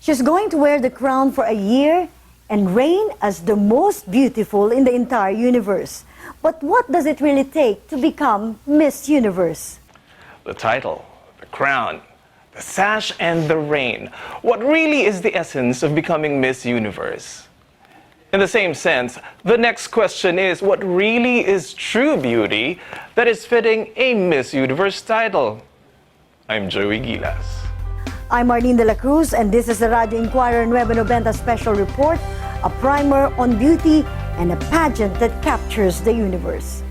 She's going to wear the crown for a year and reign as the most beautiful in the entire universe. But what does it really take to become Miss Universe? The title, the crown, the sash, and the reign. What really is the essence of becoming Miss Universe? In the same sense, the next question is, what really is true beauty that is fitting a Miss Universe title? I'm Joey Gilas. I'm Marlene de la Cruz, and this is the Radio Inquirer 990 special report, a primer on beauty and a pageant that captures the universe.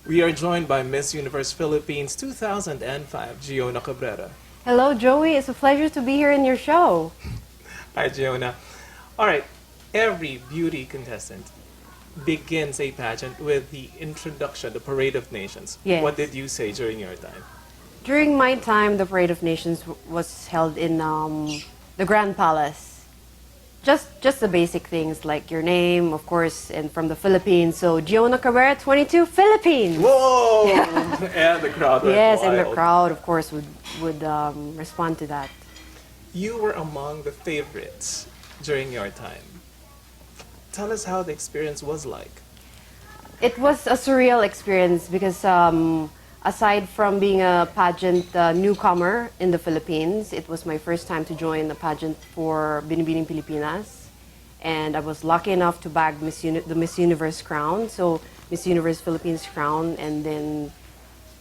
We are joined by Miss Universe Philippines 2005, Giona Cabrera. Hello, Joey. It's a pleasure to be here in your show. Hi, Giona. All right, every beauty contestant begins a pageant with the introduction, the Parade of Nations. Yes. What did you say during your time? During my time, the Parade of Nations was held in the Grand Palace. Just the basic things like your name, of course, and from the Philippines. So, Giona Cabrera, 22, Philippines. Whoa! And the crowd went Yes, wild. and the crowd, of course, would respond to that. You were among the favorites during your time. Tell us how the experience was like. It was a surreal experience because aside from being a pageant newcomer in the Philippines, it was my first time to join the pageant for Binibining Pilipinas. And I was lucky enough to bag the Miss Universe crown, so Miss Universe Philippines crown, and then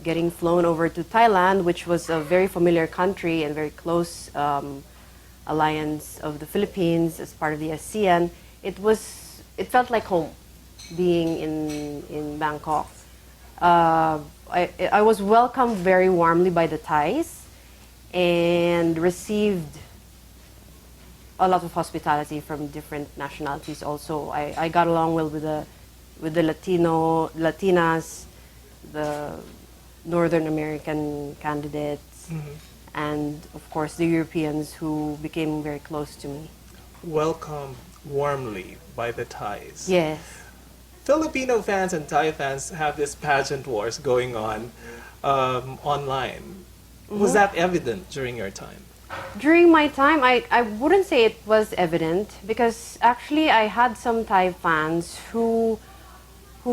getting flown over to Thailand, which was a very familiar country and very close alliance of the Philippines as part of the ASEAN. It felt like home being in Bangkok. I was welcomed very warmly by the Thais and received a lot of hospitality from different nationalities also. I got along well with the Latinas, the Northern American candidates, and of course the Europeans who became very close to me. Welcomed warmly by the Thais. Yes. Filipino fans and Thai fans have this pageant wars going on online. Was that evident during your time? During my time, I wouldn't say it was evident because actually I had some Thai fans who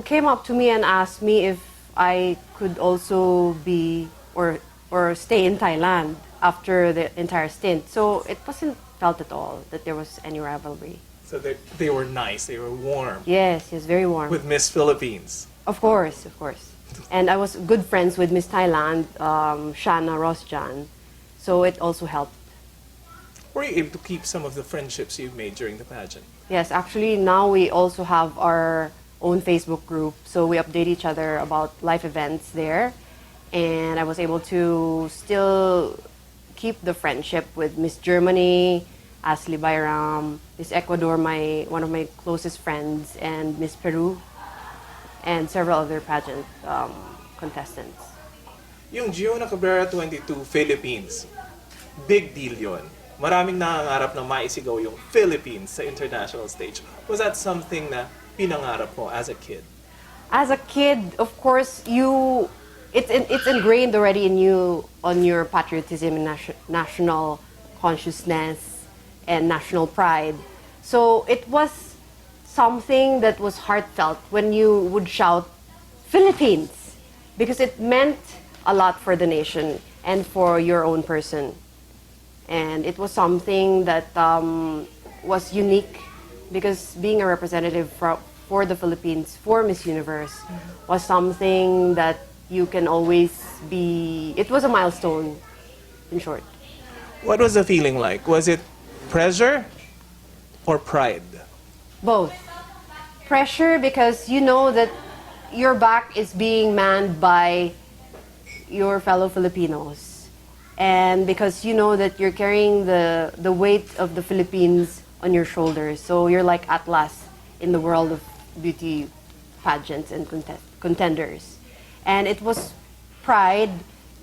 came up to me and asked me if I could also be or stay in Thailand after the entire stint. So it wasn't felt at all that there was any rivalry. So they were nice, they were warm. Yes, very warm. With Miss Philippines. Of course. And I was good friends with Miss Thailand, Shana Rosjan, so it also helped. Were you able to keep some of the friendships you made during the pageant? Yes, actually now we also have our own Facebook group, so we update each other about life events there, and I was able to still keep the friendship with Miss Germany, Ashley Bayram, Miss Ecuador, one of my closest friends, and Miss Peru, and several other pageant contestants. Yung Giona Cabrera 22 Philippines, big deal yun. Maraming nangangarap na maisigaw yung Philippines sa international stage. Was that something na pinangarap mo as a kid? As a kid, of course, it's ingrained already in you on your patriotism and national consciousness and national pride. So it was something that was heartfelt when you would shout Philippines, because it meant a lot for the nation and for your own person. And it was something that was unique because being a representative for the Philippines for Miss Universe was something that you can always be. It was a milestone, in short. What was the feeling like? Was it pressure or pride? Both. Pressure because you know that your back is being manned by your fellow Filipinos. And because you know that you're carrying the weight of the Philippines on your shoulders. So you're like Atlas in the world of beauty pageants and contenders. And it was pride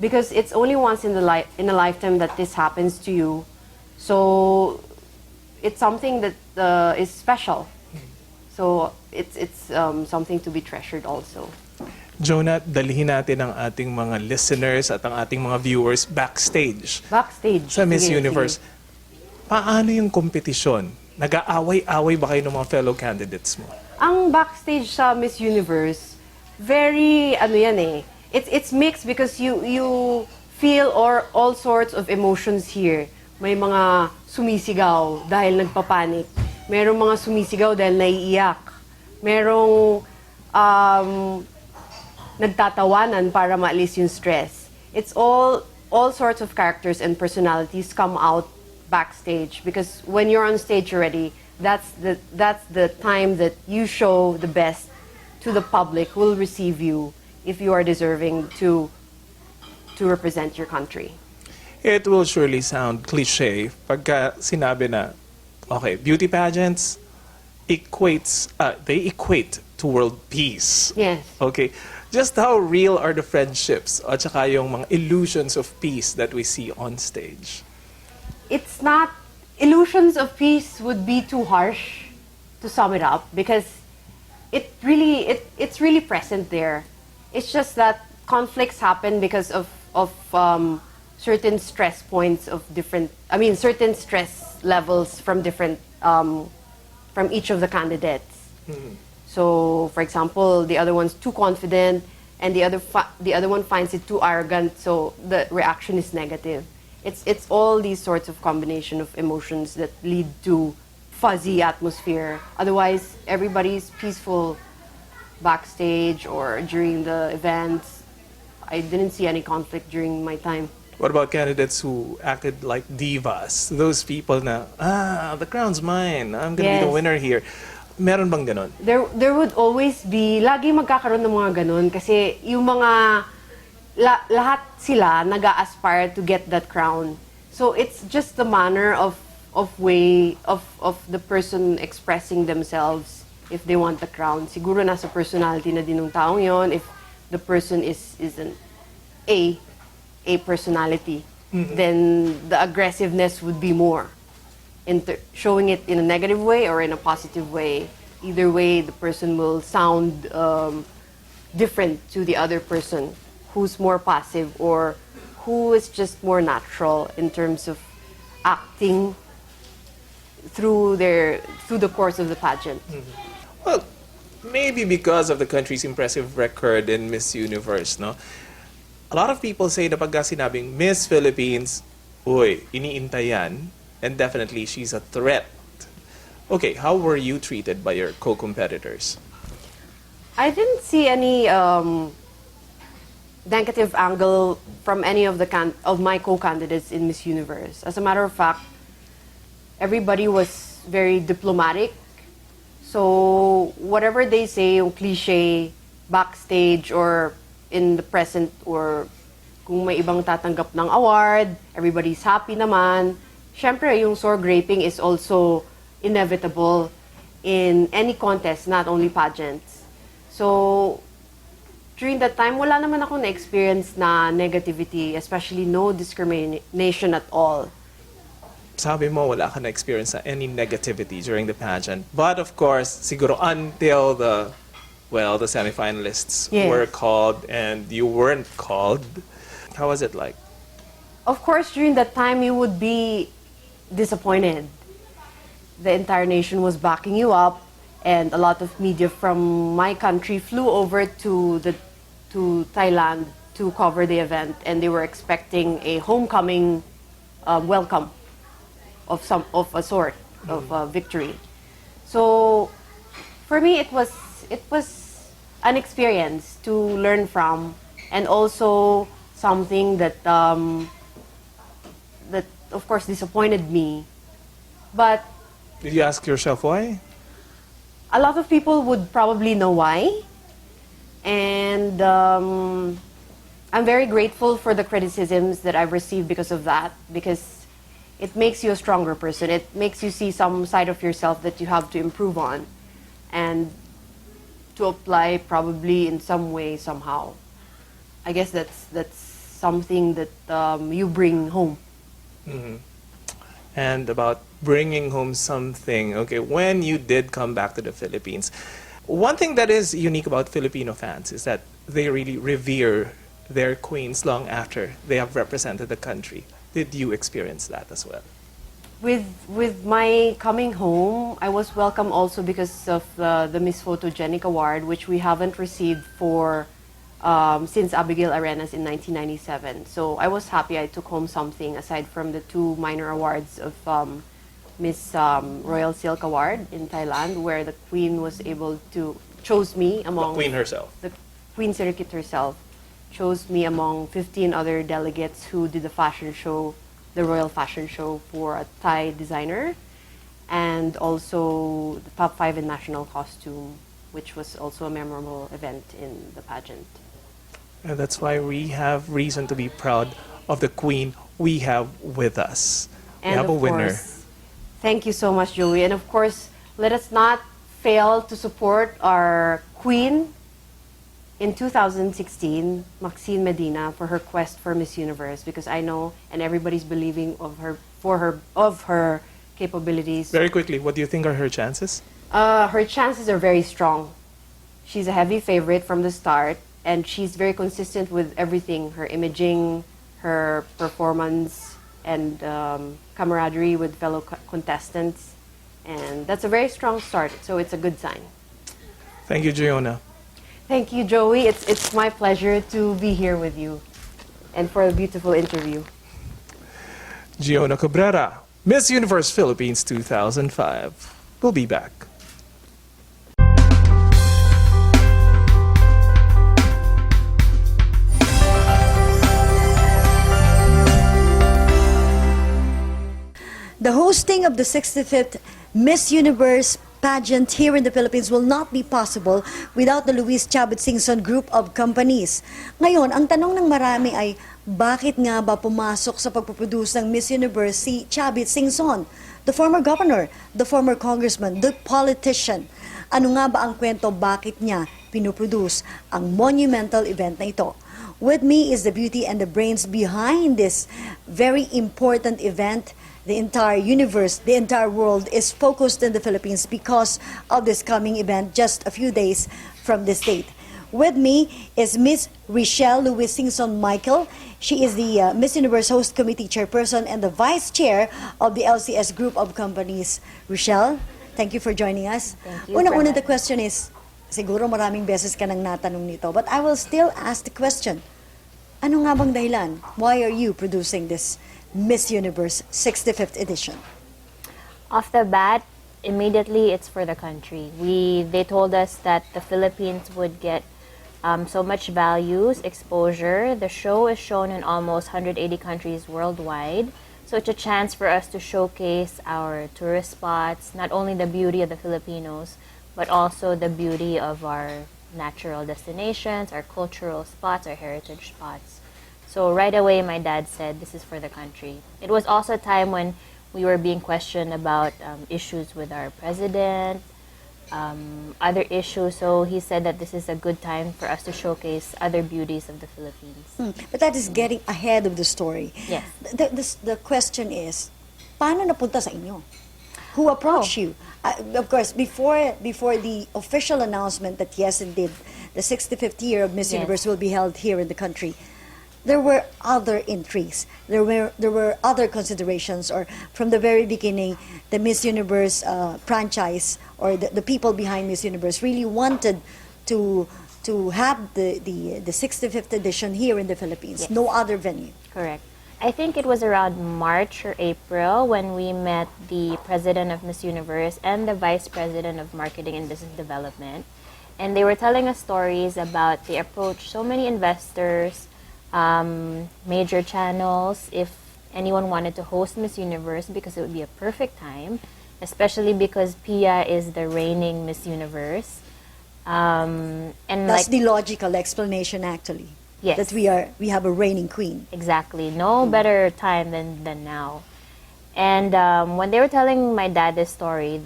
because it's only once in a lifetime that this happens to you. So it's something that is special. So it's something to be treasured also. Jonah, dalhin natin ang ating mga listeners at ang ating mga viewers backstage Backstage. sa Miss Sige, Universe. sige. Paano yung kompetisyon? Nag-aaway-away ba kayo ng mga fellow candidates mo? Ang backstage sa Miss Universe, very, ano yan eh, it's mixed because you feel all sorts of emotions here. May mga sumisigaw dahil nagpapanik. Merong mga sumisigaw dahil naiiyak. Merong nagtatawanan para maalis yung stress. It's all sorts of characters and personalities come out backstage because when you're on stage already, that's the time that you show the best to the public who will receive you if you are deserving to represent your country. It will surely sound cliche pagka sinabi na, okay, beauty pageants they equate to world peace. Yes. Okay. Just how real are the friendships at saka yung mga illusions of peace that we see on stage? It's not, illusions of peace would be too harsh to sum it up because it's really present there. It's just that conflicts happen because of certain stress points of certain stress levels from different from each of the candidates. So, for example, the other one's too confident, and the other one finds it too arrogant. So the reaction is negative. It's all these sorts of combination of emotions that lead to fuzzy atmosphere. Otherwise, everybody's peaceful backstage or during the events. I didn't see any conflict during my time. What about candidates who acted like divas? Those people na, the crown's mine. I'm gonna be the Yes. winner here. Meron bang ganon? There would always be, lagi magkakaroon ng mga ganun kasi yung mga, lahat sila nag-aspire to get that crown. So it's just the manner of the person expressing themselves if they want the crown. Siguro nasa personality na din ng taong yon. If the person is an A personality, then the aggressiveness would be more. Showing it in a negative way or in a positive way. Either way, the person will sound different to the other person who's more passive or who is just more natural in terms of acting through the course of the pageant. Well, maybe because of the country's impressive record in Miss Universe, no? A lot of people say na pagka sinabing Miss Philippines, uy, iniintay yan, and definitely she's a threat. Okay, how were you treated by your co-competitors? I didn't see any negative angle from any of my co-candidates in Miss Universe. As a matter of fact, everybody was very diplomatic. So whatever they say, yung cliche, backstage or in the present, or kung may ibang tatanggap ng award, everybody's happy naman. Siyempre, yung sword graping is also inevitable in any contest, not only pageants. So, during that time, wala naman ako na-experience na negativity, especially no discrimination at all. Sabi mo, wala ka na-experience na any negativity during the pageant. But of course, siguro until the semifinalists Yes. were called and you weren't called. How was it like? Of course, during that time, you would be disappointed. The entire nation was backing you up, and a lot of media from my country flew over to Thailand to cover the event, and they were expecting a homecoming welcome of a sort of victory. So, for me, it was an experience to learn from, and also something that of course disappointed me. But Did you ask yourself why? a lot of people would probably know why. And I'm very grateful for the criticisms that I've received because of that, because it makes you a stronger person. It makes you see some side of yourself that you have to improve on and to apply probably in some way, somehow. I guess that's something that you bring home. And about bringing home something, okay, when you did come back to the Philippines, one thing that is unique about Filipino fans is that they really revere their queens long after they have represented the country. Did you experience that as well? With my coming home, I was welcome also because of the Miss Photogenic Award, which we haven't received for since Abigail Arenas in 1997. So I was happy I took home something aside from the two minor awards of Miss Royal Silk Award in Thailand, where the Queen was able to chose me among The Queen herself. the Queen Sirikit herself chose me among 15 other delegates who did the fashion show, the royal fashion show for a Thai designer, and also the top 5 in national costume, which was also a memorable event in the pageant. And that's why we have reason to be proud of the Queen we have with us. We And have a of winner. course, thank you so much, Joey. And of course, let us not fail to support our Queen in 2016, Maxine Medina, for her quest for Miss Universe, because I know and everybody's believing of her capabilities. Very quickly, what do you think are her chances? Her chances are very strong. She's a heavy favorite from the start, and she's very consistent with everything, her imaging, her performance, and camaraderie with fellow contestants. And that's a very strong start, so it's a good sign. Thank you, Giona. Thank you, Joey. It's my pleasure to be here with you and for a beautiful interview. Giona Cabrera, Miss Universe Philippines 2005. We'll be back. The hosting of the 65th Miss Universe pageant here in the Philippines will not be possible without the Luis Chavez Singson Group of Companies. Ngayon, ang tanong ng marami ay, bakit nga ba pumasok sa pagpuproduce ng Miss Universe si Chavez Singson, the former governor, the former congressman, the politician? Ano nga ba ang kwento bakit niya pinuproduce ang monumental event na ito? With me is the beauty and the brains behind this very important event. The entire universe, the entire world is focused in the Philippines because of this coming event just a few days from this date. With me is Miss Richelle Louis Singson Michael. She is the Miss Universe Host Committee Chairperson and the Vice Chair of the LCS Group of Companies. Richelle, thank you for joining us. Thank you Una-una, for the question is, siguro maraming beses ka nang natanong nito, but I will still ask the question. Ano nga bang dahilan? Why are you producing this Miss Universe 65th edition? Off the bat, immediately it's for the country. They told us that the Philippines would get so much values, exposure. The show is shown in almost 180 countries worldwide. So it's a chance for us to showcase our tourist spots, not only the beauty of the Filipinos, but also the beauty of our natural destinations, our cultural spots, our heritage spots. So right away, my dad said, this is for the country. It was also a time when we were being questioned about issues with our president, other issues. So he said that this is a good time for us to showcase other beauties of the Philippines. But that is getting ahead of the story. Yes. The question is, paano napunta sa inyo? Who approached you? Of course, before the official announcement that yes, indeed, the 65th year of Miss Yes. Universe will be held here in the country, there were other intrigues. There were other considerations, or from the very beginning, the Miss Universe franchise, or the people behind Miss Universe really wanted to have the 65th edition here in the Philippines. Yes. No other venue. Correct. I think it was around March or April when we met the president of Miss Universe and the vice president of marketing and business development. And they were telling us stories about they approached so many investors, major channels, if anyone wanted to host Miss Universe, because it would be a perfect time, especially because Pia is the reigning Miss Universe. And That's the logical explanation, actually. Yes. That we have a reigning queen. Exactly. No better time than now. And when they were telling my dad this story,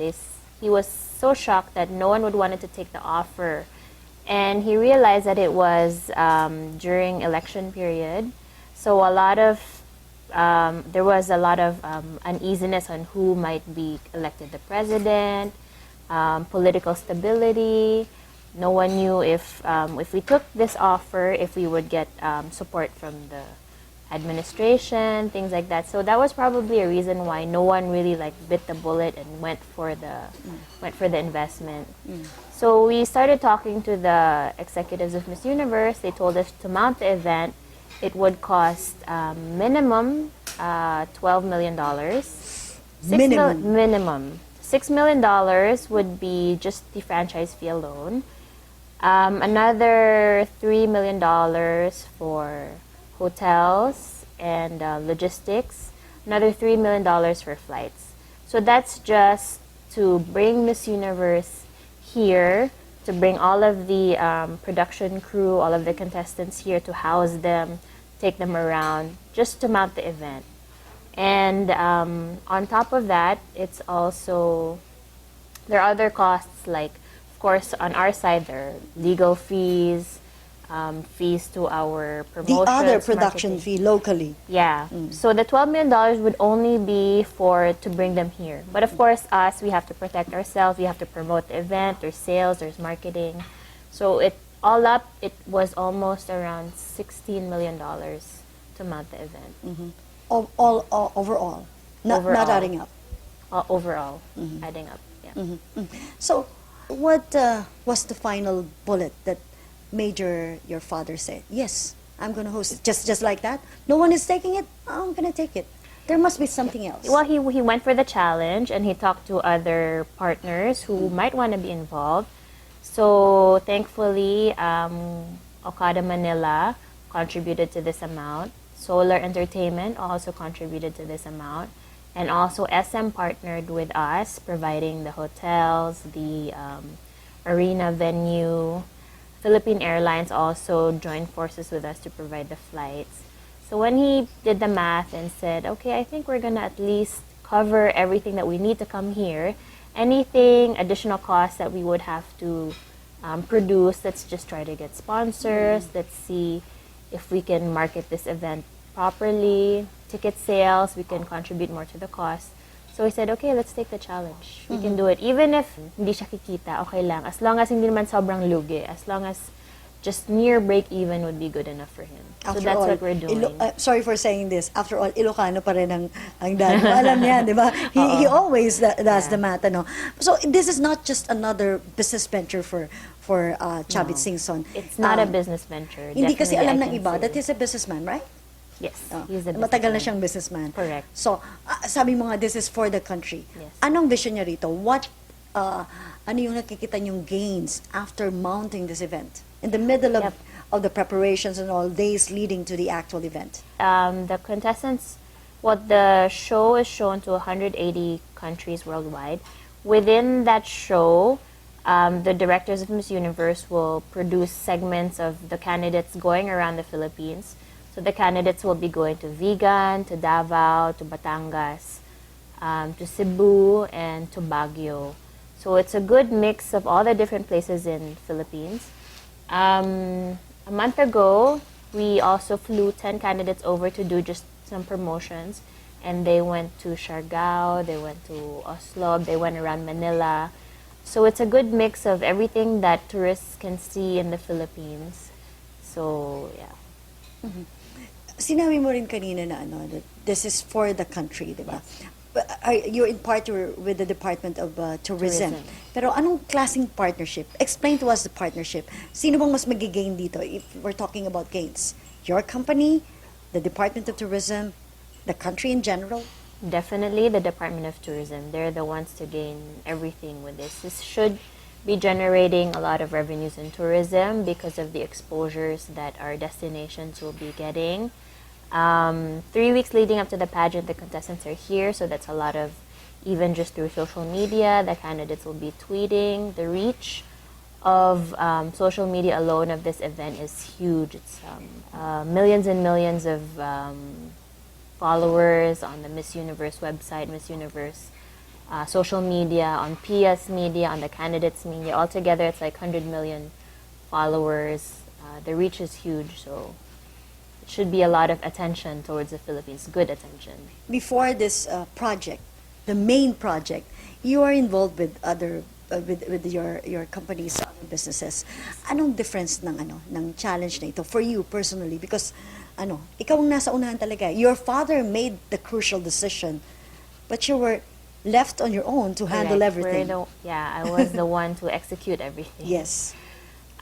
he was so shocked that no one would wanted to take the offer. And he realized that it was during election period. So there was a lot of uneasiness on who might be elected the president, political stability. No one knew if we took this offer, if we would get support from the administration, things like that. So that was probably a reason why no one really like bit the bullet and went for the investment. So we started talking to the executives of Miss Universe. They told us to mount the event, it would cost minimum $12 million. Minimum. $6 million would be just the franchise fee alone. Another $3 million for hotels and logistics. Another $3 million for flights. So that's just to bring Miss Universe here, to bring all of the production crew, all of the contestants here, to house them, take them around, just to mount the event. And on top of that, it's also, there are other costs, like, of course, on our side, there are legal fees, fees to our promotions. The other production marketing. fee locally. Yeah. So the $12 million would only be to bring them here. But of course, us, we have to protect ourselves. We have to promote the event. There's sales, there's marketing. So all up, it was almost around $16 million to mount the event. All overall, not adding up. Overall, adding up. Yeah. So, what was the final bullet that made your father say, yes, I'm going to host it? Just like that? No one is taking it? I'm going to take it. There must be something else. Well, he went for the challenge, and he talked to other partners who might want to be involved. So thankfully, Okada Manila contributed to this amount. Solar Entertainment also contributed to this amount. And also SM partnered with us, providing the hotels, the arena venue. Philippine Airlines also joined forces with us to provide the flights. So when he did the math and said, okay, I think we're going to at least cover everything that we need to come here, anything additional costs that we would have to produce, let's just try to get sponsors, let's see if we can market this event properly, ticket sales, we can contribute more to the cost. So we said, okay, let's take the challenge. We can do it. Even if hindi siya kikita, okay lang. As long as hindi naman sobrang lugi. As long as just near break-even would be good enough for him. So that's what we're doing. Sorry for saying this. After all, Ilocano pa rin ang dad. Alam niya, di ba? He always does the math. Ano? So this is not just another business venture for Chavit Singson. It's not a business venture. Hindi kasi Definitely, alam I ng can iba say. that he's a businessman, right? Yes, he's a Matagal na businessman. siyang businessman. Correct. So, sabi mo nga, this is for the country. Yes. Anong vision niya rito? Ano yung nakikita niyong gains after mounting this event? In the middle of the preparations and all days leading to the actual event. The contestants, the show is shown to 180 countries worldwide. Within that show, the directors of Miss Universe will produce segments of the candidates going around the Philippines. So the candidates will be going to Vigan, to Davao, to Batangas, to Cebu, and to Baguio. So it's a good mix of all the different places in Philippines. A month ago, we also flew 10 candidates over to do just some promotions. And they went to Siargao, they went to Oslo, they went around Manila. So it's a good mix of everything that tourists can see in the Philippines. So, yeah. Sinabi mo rin kanina na that this is for the country, di ba? You're in partner with the Department of Tourism. Pero anong klaseng partnership? Explain to us the partnership. Sino bang mas magigain dito if we're talking about gains? Your company, the Department of Tourism, the country in general? Definitely the Department of Tourism. They're the ones to gain everything with this. This should be generating a lot of revenues in tourism because of the exposures that our destinations will be getting. 3 weeks leading up to the pageant, the contestants are here, so that's a lot of, even just through social media, the candidates will be tweeting. The reach of social media alone of this event is huge. It's millions and millions of followers on the Miss Universe website, Miss Universe social media, on PIA's media, on the candidates' media. Altogether, it's like 100 million followers. The reach is huge, so it should be a lot of attention towards the Philippines, good attention. Before this project, the main project, you are involved with other with your company's businesses. Anong difference ng challenge na ito for you personally? Because ikaw ang nasa unahan talaga. Your father made the crucial decision, but you were left on your own to handle Correct. everything. I was the one to execute everything. Yes.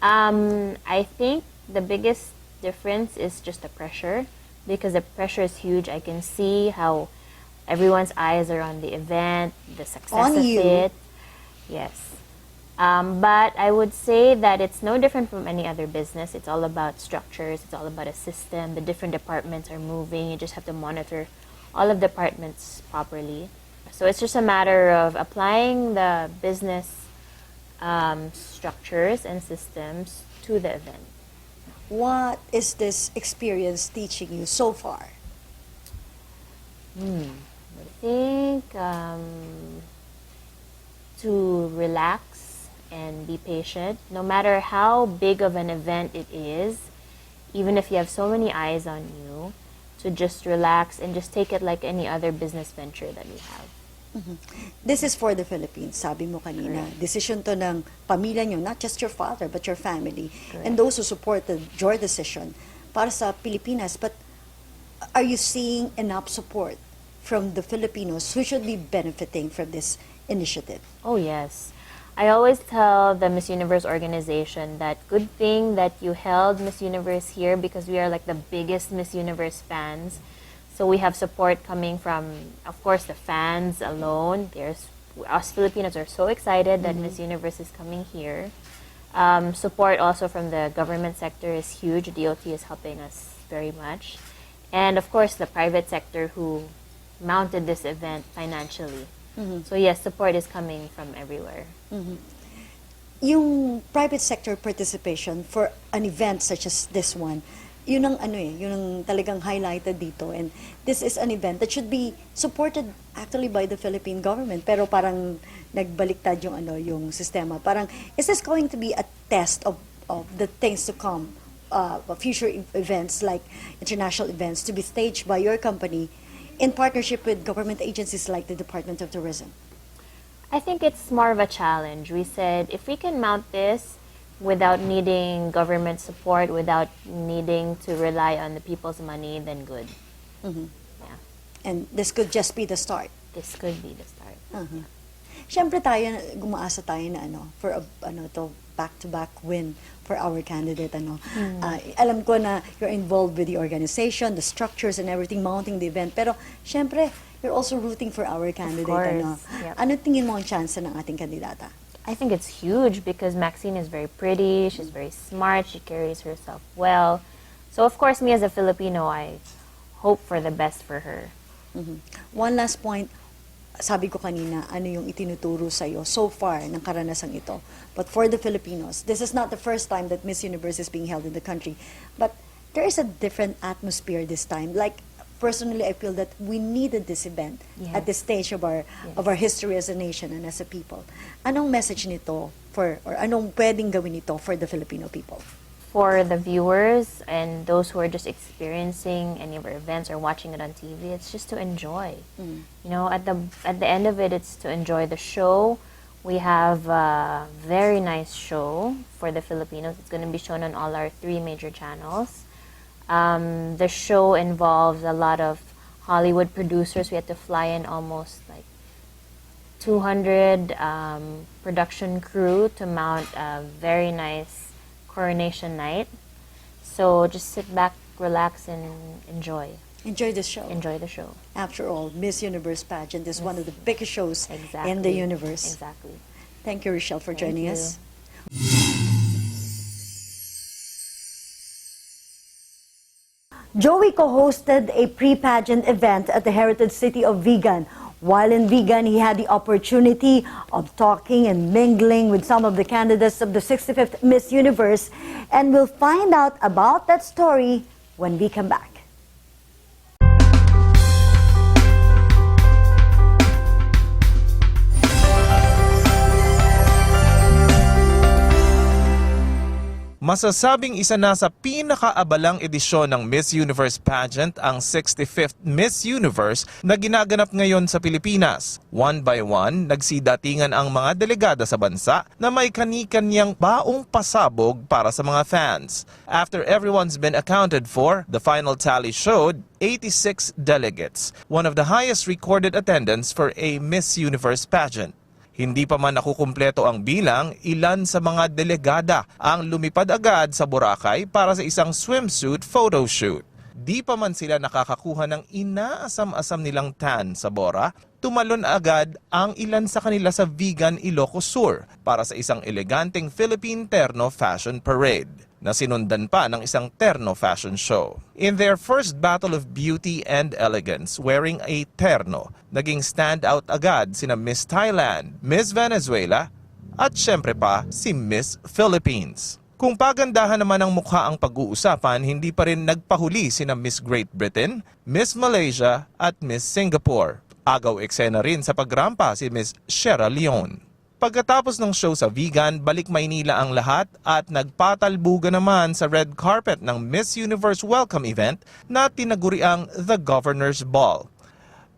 I think the biggest difference is just the pressure, because the pressure is huge. I can see how everyone's eyes are on the event, the success On of you. it. Yes. But I would say that it's no different from any other business. It's all about structures. It's all about a system. The different departments are moving. You just have to monitor all of the departments properly. So it's just a matter of applying the business structures and systems to the event. What is this experience teaching you so far? I think to relax and be patient, no matter how big of an event it is, even if you have so many eyes on you, to just relax and just take it like any other business venture that we have. This is for the Philippines, sabi mo kanina. Decision to ng pamilya nyo, not just your father, but your family. Correct. And those who supported your decision para sa Pilipinas. But are you seeing enough support from the Filipinos who should be benefiting from this initiative? Oh, yes. I always tell the Miss Universe organization that good thing that you held Miss Universe here, because we are like the biggest Miss Universe fans. So we have support coming from, of course, the fans alone. Us Filipinos are so excited that Miss Universe is coming here. Support also from the government sector is huge. DOT is helping us very much. And of course, the private sector who mounted this event financially. So yes, support is coming from everywhere. Yung private sector participation for an event such as this one, yun ang yun ang talagang highlighted dito. And this is an event that should be supported actually by the Philippine government. Pero parang nagbaliktad yung yung sistema. Parang, is this going to be a test of the things to come, future events like international events to be staged by your company in partnership with government agencies like the Department of Tourism? I think it's more of a challenge. We said if we can mount this without needing government support, without needing to rely on the people's money, then good. Yeah, And this could just be the start. this could be the start. Siyempre tayo, gumaasa tayo na for a, to back-to-back win for our candidate. Alam ko na you're involved with the organization, the structures and everything, mounting the event. Pero siyempre, you're also rooting for our candidate. course, yep. Ano tingin mo ang chance ng ating kandidata? I think it's huge because Maxine is very pretty, she's very smart, she carries herself well. So of course, me as a Filipino, I hope for the best for her. One last point, sabi ko kanina, ano yung itinuturo sa'yo so far ng karanasang ito. But for the Filipinos, this is not the first time that Miss Universe is being held in the country. But there is a different atmosphere this time. Like, personally, I feel that we needed this event at this stage of our history as a nation and as a people. Anong message nito or anong pwedeng gawin nito for the Filipino people? For the viewers and those who are just experiencing any of our events or watching it on TV, it's just to enjoy. You know, at the end of it, it's to enjoy the show. We have a very nice show for the Filipinos. It's going to be shown on all our 3 major channels. The show involves a lot of Hollywood producers. We had to fly in almost like 200 production crew to mount a very nice coronation night. So just sit back, relax, and enjoy. Enjoy the show. Enjoy the show. After all, Miss Universe pageant is one of the biggest shows Exactly. in the universe. Exactly. Thank you, Rochelle, for Thank joining you. us. Joey co-hosted a pre-pageant event at the heritage city of Vigan. While in Vigan, he had the opportunity of talking and mingling with some of the candidates of the 65th Miss Universe. And we'll find out about that story when we come back. Masasabing isa na sa pinakaabalang edisyon ng Miss Universe pageant ang 65th Miss Universe na ginaganap ngayon sa Pilipinas. One by one, nagsidatingan ang mga delegada sa bansa na may kani-kanyang baong pasabog para sa mga fans. After everyone's been accounted for, the final tally showed 86 delegates, one of the highest recorded attendance for a Miss Universe pageant. Hindi pa man nakukumpleto ang bilang, ilan sa mga delegada ang lumipad agad sa Boracay para sa isang swimsuit photo shoot. Di pa man sila nakakakuha ng inaasam-asam nilang tan sa Bora, tumalon agad ang ilan sa kanila sa Vegan Ilocos Sur para sa isang eleganteng Philippine Terno Fashion Parade na sinundan pa ng isang terno fashion show. In their first battle of beauty and elegance wearing a terno, naging standout agad sina Miss Thailand, Miss Venezuela, at syempre pa si Miss Philippines. Kung pagandahan naman ang mukha ang pag-uusapan, hindi pa rin nagpahuli sina Miss Great Britain, Miss Malaysia at Miss Singapore. Agaw eksena rin sa pagrampa si Miss Sierra Leone. Pagkatapos ng show sa Vegan, balik Maynila ang lahat at nagpatalbuga naman sa red carpet ng Miss Universe welcome event na tinaguriang The Governor's Ball.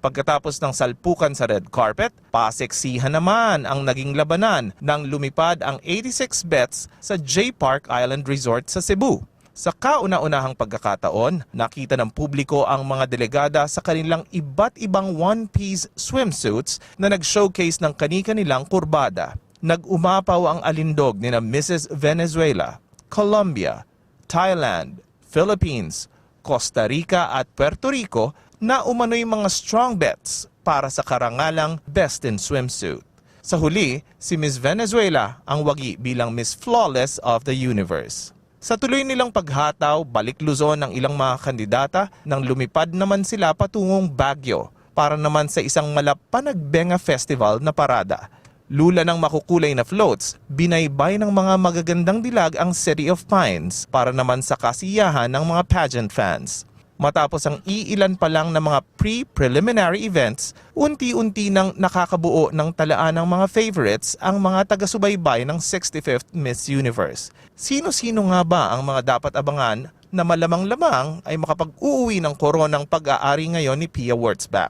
Pagkatapos ng salpukan sa red carpet, paseksihan naman ang naging labanan nang lumipad ang 86 bets sa J Park Island Resort sa Cebu. Sa kauna-unahang pagkakataon, nakita ng publiko ang mga delegada sa kanilang iba't ibang one-piece swimsuits na nag-showcase ng kani-kanilang kurbada. Nag-umapaw ang alindog ni na Mrs. Venezuela, Colombia, Thailand, Philippines, Costa Rica at Puerto Rico na umano'y mga strong bets para sa karangalang Best in Swimsuit. Sa huli, si Miss Venezuela ang wagi bilang Miss Flawless of the Universe. Sa tuloy nilang paghataw, balik Luzon ng ilang mga kandidata nang lumipad naman sila patungong Baguio para naman sa isang malapanagbenga festival na parada. Lula ng makukulay na floats, binaybay ng mga magagandang dilag ang City of Pines para naman sa kasiyahan ng mga pageant fans. Matapos ang iilan pa lang na mga pre-preliminary events, unti-unti nang nakakabuo ng talaan ng mga favorites ang mga taga-subaybay ng 65th Miss Universe. Sino-sino nga ba ang mga dapat abangan na malamang-lamang ay makapag-uuwi ng koronang pag-aari ngayon ni Pia Wurtzbach?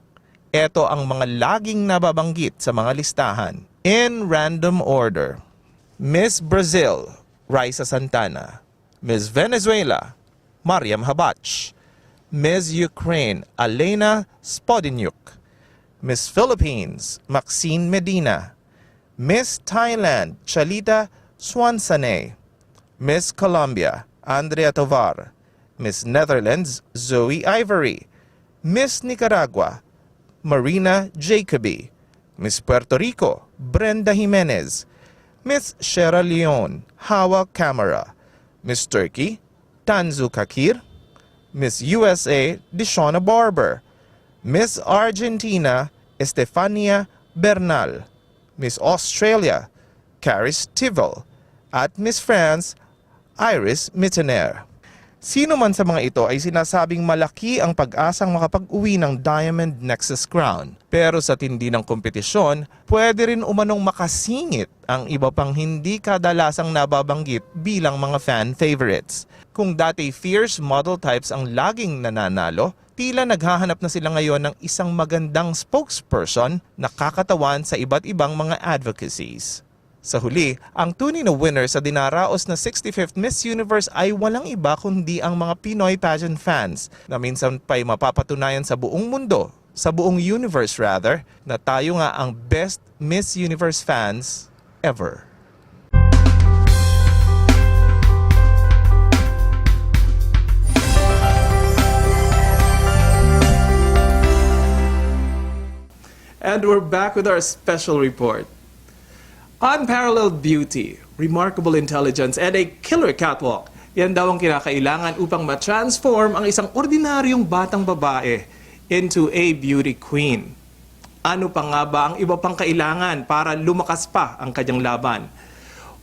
Ito ang mga laging nababanggit sa mga listahan. In random order: Miss Brazil, Raisa Santana. Miss Venezuela, Mariam Habach. Miss Ukraine, Alena Spodeniuk. Miss Philippines, Maxine Medina. Miss Thailand, Chalita Swansane. Miss Colombia, Andrea Tovar. Miss Netherlands, Zoe Ivory. Miss Nicaragua, Marina Jacobi. Miss Puerto Rico, Brenda Jimenez. Miss Sierra Leone, Hawa Camara. Miss Turkey, Tanzu Kakir. Miss USA, Dishona Barber. Miss Argentina, Estefania Bernal. Miss Australia, Caris Tivel. At Miss France, Iris Mittener. Sino man sa mga ito ay sinasabing malaki ang pag-asang makapag-uwi ng Diamond Nexus Crown. Pero sa tindi ng kompetisyon, pwede rin umanong makasingit ang iba pang hindi kadalasang nababanggit bilang mga fan favorites. Kung dati fierce model types ang laging nananalo, tila naghahanap na sila ngayon ng isang magandang spokesperson na kakatawan sa iba't ibang mga advocacies. Sa huli, ang tunay na winner sa dinaraos na 65th Miss Universe ay walang iba kundi ang mga Pinoy pageant fans na minsan pa'y mapapatunayan sa buong mundo, sa buong universe rather, na tayo nga ang best Miss Universe fans ever. And we're back with our special report. Unparalleled beauty, remarkable intelligence, and a killer catwalk. Yan daw ang kinakailangan upang ma-transform ang isang ordinaryong batang babae into a beauty queen. Ano pa nga ba ang iba pang kailangan para lumakas pa ang kanyang laban?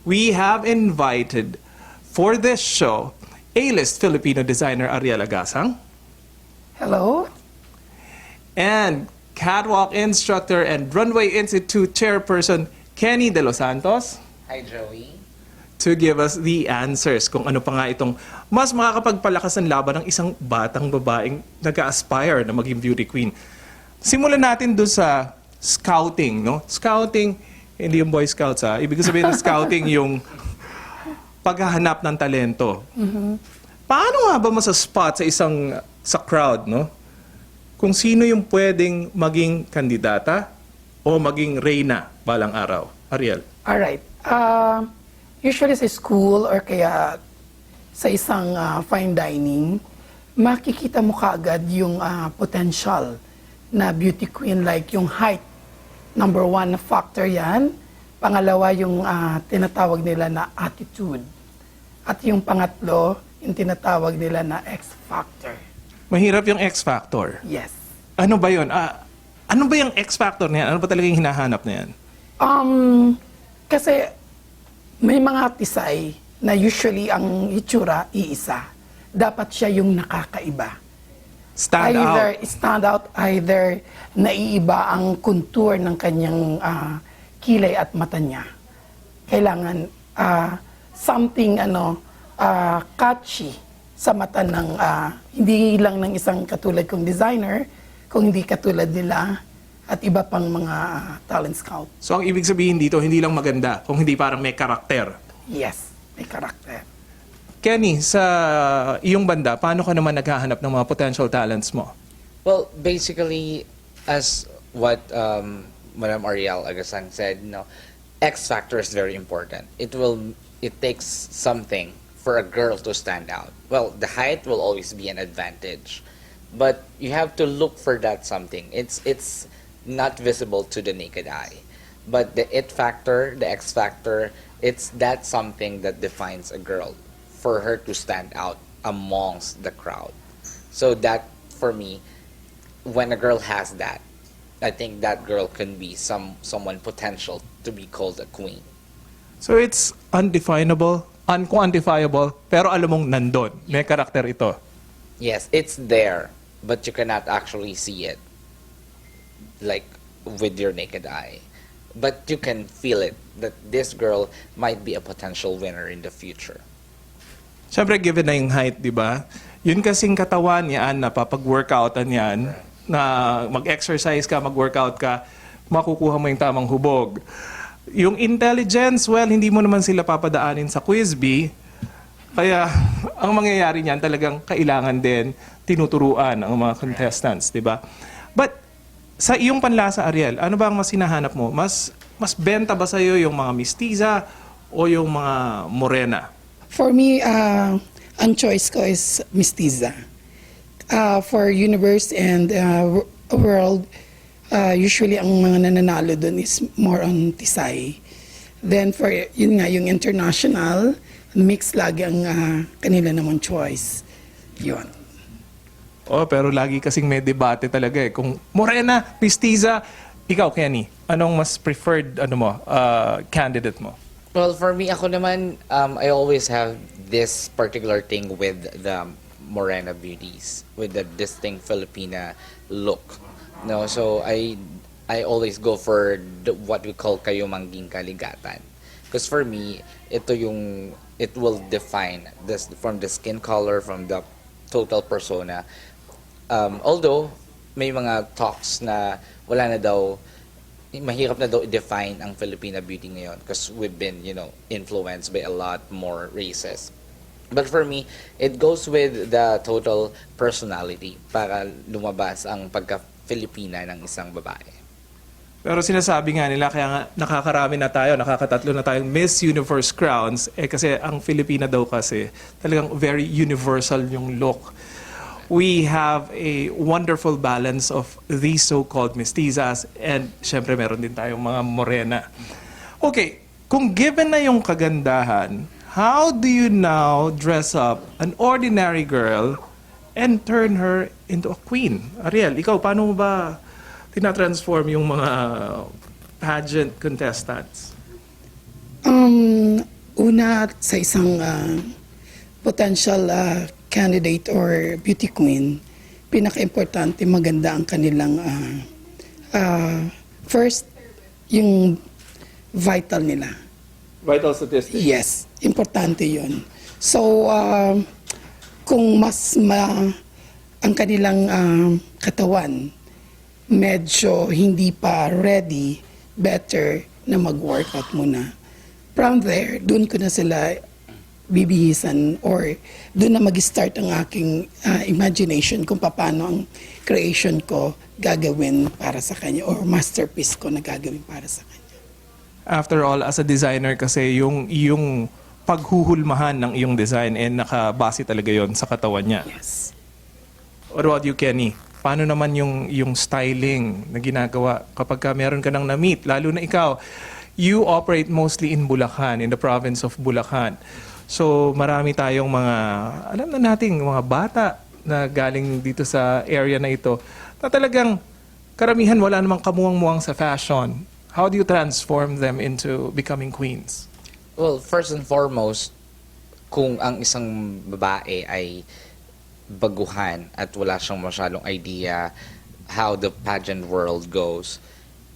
We have invited for this show A-list Filipino designer Ariel Agasang. Hello. And catwalk instructor and Runway Institute chairperson Kenny De Los Santos. Hi, Joey. to give us the answers kung ano pa nga itong mas makakapagpalakas ng laban ng isang batang babaeng nag-aspire na maging beauty queen. Simulan natin doon sa scouting, no? Scouting, hindi yung Boy Scouts ha. Ibig sabihin ng scouting yung paghahanap ng talento. Paano nga ba masa-spot sa crowd, no? Kung sino yung pwedeng maging kandidata o maging reyna balang araw? Ariel. Alright. Usually sa school or kaya sa isang fine dining, makikita mo kaagad yung potential na beauty queen, like yung height. Number one na factor yan. Pangalawa, yung tinatawag nila na attitude. At yung pangatlo, yung tinatawag nila na X factor. Mahirap yung X factor. Yes. Ano ba yun? Ano ba yung X factor na yan? Ano ba talagang hinahanap na yan? Kasi may mga tisay na usually ang itsura iisa. Dapat siya yung nakakaiba. Stand Either out. stand out, either naiiba ang contour ng kanyang kilay at mata niya. Kailangan something catchy sa mata ng hindi lang ng isang katulad kong designer, kung hindi katulad nila at iba pang mga talent scout. So ang ibig sabihin dito, hindi lang maganda, kung hindi parang may karakter. Yes, may karakter. Kenny, sa iyong banda, paano ka naman naghahanap ng mga potential talents mo? Well, basically, as what Madam Ariel Agasan said, X factor is very important. It takes something for a girl to stand out. Well, the height will always be an advantage, but you have to look for that something. It's not visible to the naked eye, but the it factor, the X factor, it's that something that defines a girl for her to stand out amongst the crowd. So that, for me, when a girl has that, I think that girl can be someone potential to be called a queen. So it's undefinable, unquantifiable, pero alam mong nandun. May karakter ito. Yes, it's there, but you cannot actually see it like with your naked eye. But you can feel it, that this girl might be a potential winner in the future. Siyempre, given na yung height, di ba? Yun kasing katawan yan, napapag-workoutan yan, na mag-exercise ka, mag-workout ka, makukuha mo yung tamang hubog. Yung intelligence, well, hindi mo naman sila papadaanin sa quiz bee. Kaya, ang mangyayari niyan, talagang kailangan din tinuturuan ang mga contestants, di ba? But, sa iyong panlasa, Ariel, ano ba ang mas hinahanap mo? Mas benta ba sa'yo yung mga mistiza o yung mga morena? For me, ang choice ko is mestiza. For universe and world, usually ang mga nananalo dun is more on tisay. Then for yun nga, yung international, mix lagi ang kanila naman choice. Yun. Oh, pero lagi kasing may debate talaga eh. Kung morena, mistiza, ikaw, Kenny, anong mas preferred candidate mo? Well, for me, ako naman, I always have this particular thing with the Morena beauties, with the distinct Filipina look. No, so I always go for what we call kayo mangging kaligatan. Because for me, it will define this from the skin color, from the total persona. Although may mga talks na wala na daw, mahirap na daw i-define ang Filipina beauty ngayon because we've been, influenced by a lot more races. But for me, it goes with the total personality para lumabas ang pagka-Filipina ng isang babae. Pero sinasabi nga nila, kaya nga nakakarami na tayo, nakakatatlo na tayong Miss Universe crowns, kasi ang Filipina daw kasi talagang very universal yung look. We have a wonderful balance of these so-called mestizas and syempre meron din tayong mga morena. Okay, kung given na yung kagandahan, how do you now dress up an ordinary girl and turn her into a queen? Ariel, ikaw, paano mo ba tinatransform yung mga pageant contestants? Una, sa isang potential candidate or beauty queen, pinaka-importante maganda ang kanilang first, yung vital nila. Vital statistics. Yes, importante yun. So, kung ang kanilang katawan medyo hindi pa ready, better na mag-workout muna. From there, dun ko na sila bibihisan or dun na mag-start ang aking imagination kung paano ang creation ko gagawin para sa kanya or masterpiece ko na gagawin para sa kanya. After all, as a designer kasi, yung paghuhulmahan ng iyong design nakabase talaga yon sa katawan niya. Yes. What about you, Kenny? Paano naman yung styling na ginagawa kapag ka meron ka ng na-meet? Lalo na ikaw, you operate mostly in Bulacan, in the province of Bulacan. So marami tayong mga, alam na nating mga bata na galing dito sa area na ito na talagang karamihan wala namang kamuwang-muwang sa fashion. How do you transform them into becoming queens? Well, first and foremost, kung ang isang babae ay baguhan at wala siyang masyadong idea how the pageant world goes,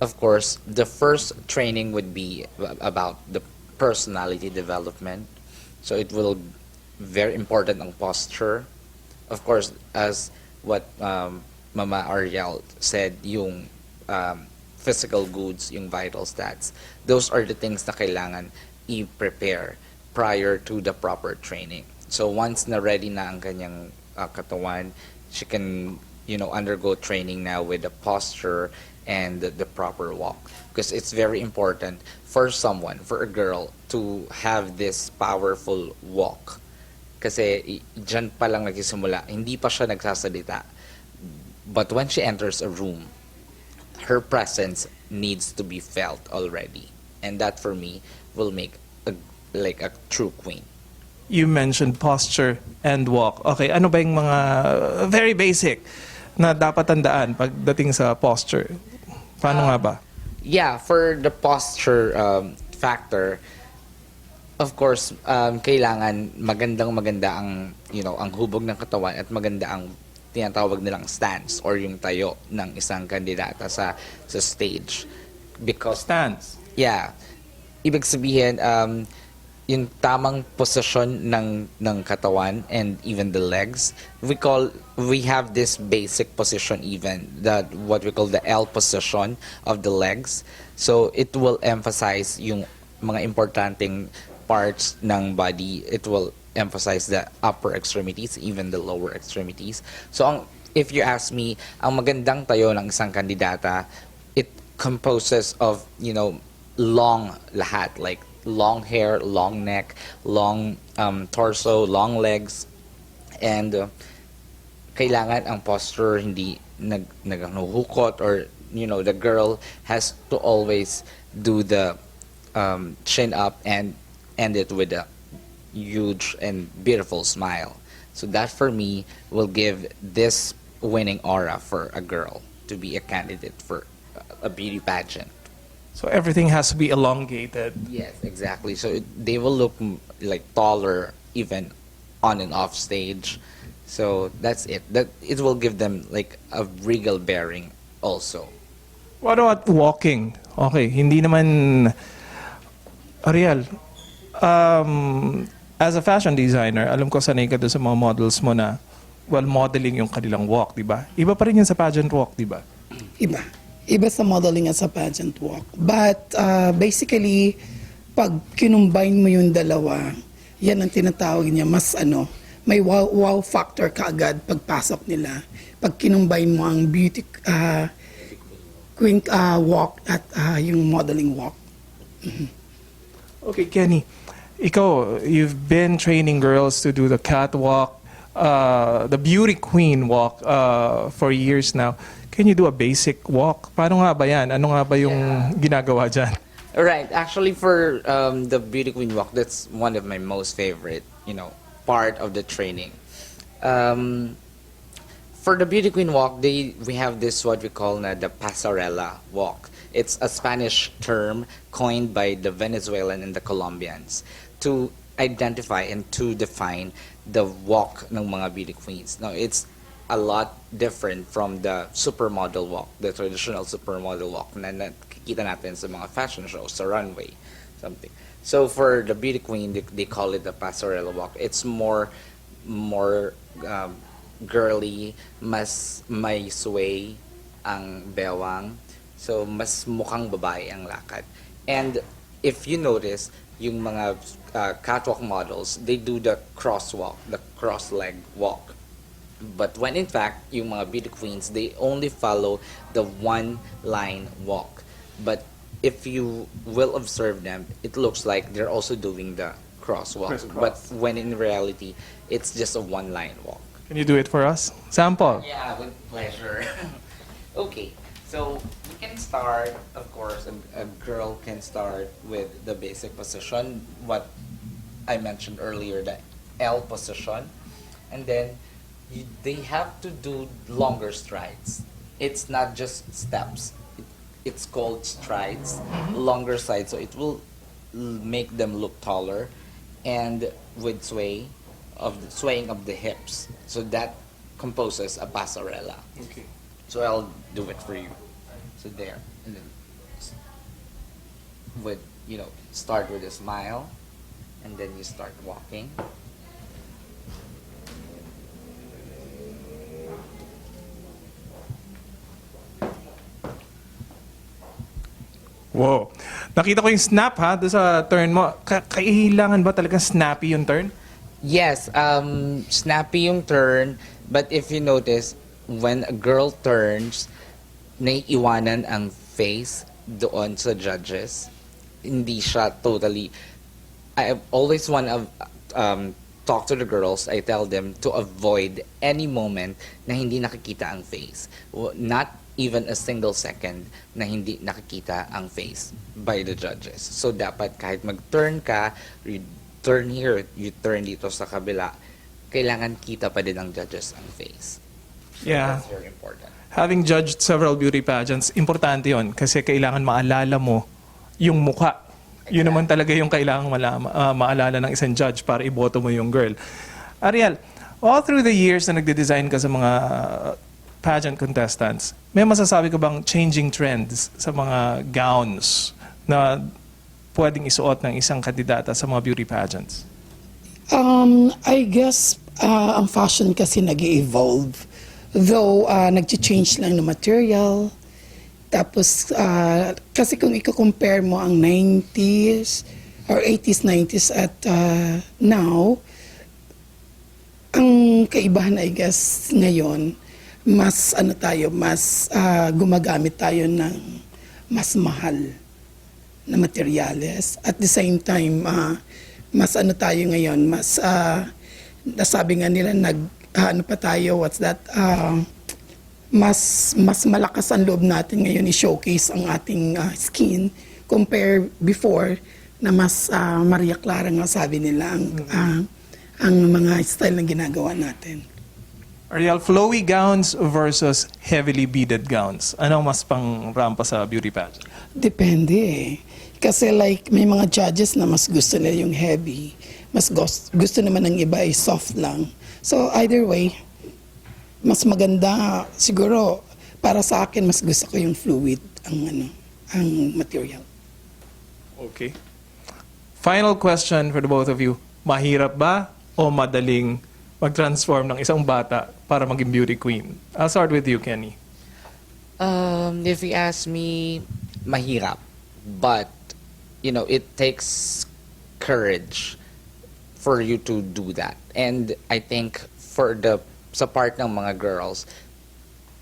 of course, the first training would be about the personality development. So it will very important ang posture. Of course, as what Mama Ariel said, yung physical goods, yung vital stats, those are the things na kailangan i-prepare prior to the proper training. So once na ready na ang kanyang katawan, she can, undergo training now with the posture and the proper walk. Because it's very important for someone, for a girl, to have this powerful walk. Kasi dyan pa lang nagsisimula, hindi pa siya nagsasalita. But when she enters a room, her presence needs to be felt already. And that for me will make a true queen. You mentioned posture and walk. Okay, ano ba yung mga very basic na dapat tandaan pagdating sa posture? Paano nga ba? Yeah, for the posture factor, of course, kailangan maganda ang, ang hubog ng katawan at maganda ang tinatawag nilang stance or yung tayo ng isang kandidata sa stage. Because Stance. yeah, ibig sabihin yung tamang position ng katawan and even the legs. We have this basic position even, that what we call the L position of the legs. So it will emphasize yung mga importanteng parts ng body. It will emphasize the upper extremities, even the lower extremities. So if you ask me, ang magandang tayo ng isang kandidata, it composes of, long lahat, like long hair, long neck, long torso, long legs, and kailangan ang posture hindi naghuhukot, or the girl has to always do the chin up and end it with a huge and beautiful smile. So that for me will give this winning aura for a girl to be a candidate for a beauty pageant. So everything has to be elongated. Yes, exactly. So they will look like taller even on and off stage. So that's it. That it will give them like a regal bearing also. What about walking? Okay, hindi naman Ariel. As a fashion designer, alam ko sanay ka doon sa mga models mo na modeling yung kanilang walk, di ba? Iba pa rin yun sa pageant walk, di ba? Iba. Iba sa modeling at sa pageant walk. But basically, pag kinumbine mo yung dalawa, yan ang tinatawag niya, mas may wow factor kaagad pagpasok nila. Pag kinumbine mo ang beauty queen walk at yung modeling walk. Okay, Kenny, ikaw, you've been training girls to do the catwalk, the beauty queen walk for years now. Can you do a basic walk? Paano nga ba yan? Ano nga ba yung ginagawa dyan? Right. Actually, for the beauty queen walk, that's one of my most favorite, part of the training. For the beauty queen walk, we have this what we call the pasarela walk. It's a Spanish term coined by the Venezuelan and the Colombians to identify and to define the walk ng mga beauty queens. Now, it's a lot different from the supermodel walk, the traditional supermodel walk na nakikita natin sa mga fashion shows, sa runway. something. So for the beauty queen, they call it the passerella walk. It's more girly, mas may sway ang bewang. So mas mukhang babae ang lakad. And if you notice, yung mga catwalk models, they do the crosswalk, the cross-leg walk. But when in fact, yung mga beauty queens, they only follow the one-line walk. But if you will observe them, it looks like they're also doing the crosswalk. But when in reality, it's just a one-line walk. Can you do it for us? Sample. Yeah, with pleasure. Okay, so we can start, of course, a girl can start with the basic position, what I mentioned earlier, the L position. And then they have to do longer strides. It's not just steps. It's called strides, longer strides. So it will make them look taller, and with swaying of the hips. So that composes a passerella. Okay. So I'll do it for you. So there, and then start with a smile, and then you start walking. Wow. Nakita ko yung snap ha, doon sa turn mo. Kailangan ba talaga snappy yung turn? Yes, snappy yung turn, but if you notice, when a girl turns, naiiwanan ang face doon sa judges. Hindi siya totally... I always want to talk to the girls. I tell them to avoid any moment na hindi nakikita ang face. Not even a single second na hindi nakikita ang face by the judges. So dapat kahit mag-turn ka, you turn here, you turn dito sa kabila, kailangan kita pa din ng judges ang face. Yeah. That's very important. Having judged several beauty pageants, importante yon kasi kailangan maalala mo yung mukha. Yun naman talaga yung kailangan maalala ng isang judge para iboto mo yung girl. Ariel, all through the years na nagde-design ka sa mga pageant contestants, may masasabi ka bang changing trends sa mga gowns na pwedeng isuot ng isang kandidata sa mga beauty pageants? I guess ang fashion kasi nag-evolve. Though nag-change lang ng material. Tapos kasi kung i-compare mo ang 90s or 80s, 90s at now, ang kaibahan I guess ngayon, mas gumagamit tayo ng mas mahal na materyales. At the same time, mas tayo ngayon, nasabi nga nila mas malakas ang loob natin ngayon i-showcase ang ating skin compare before na mas Maria Clara nga sabi nila ang mga style na ginagawa natin. Ariel, flowy gowns versus heavily beaded gowns. Anong mas pang rampa sa beauty pageant? Depende eh. Kasi like may mga judges na mas gusto nila yung heavy. Mas gusto naman ng iba ay soft lang. So either way, mas maganda siguro para sa akin mas gusto ko yung fluid ang material. Okay. Final question for the both of you. Mahirap ba o madaling mag-transform ng isang bata para maging beauty queen? I'll start with you, Kenny. If you ask me, mahirap. But, it takes courage for you to do that. And I think sa part ng mga girls,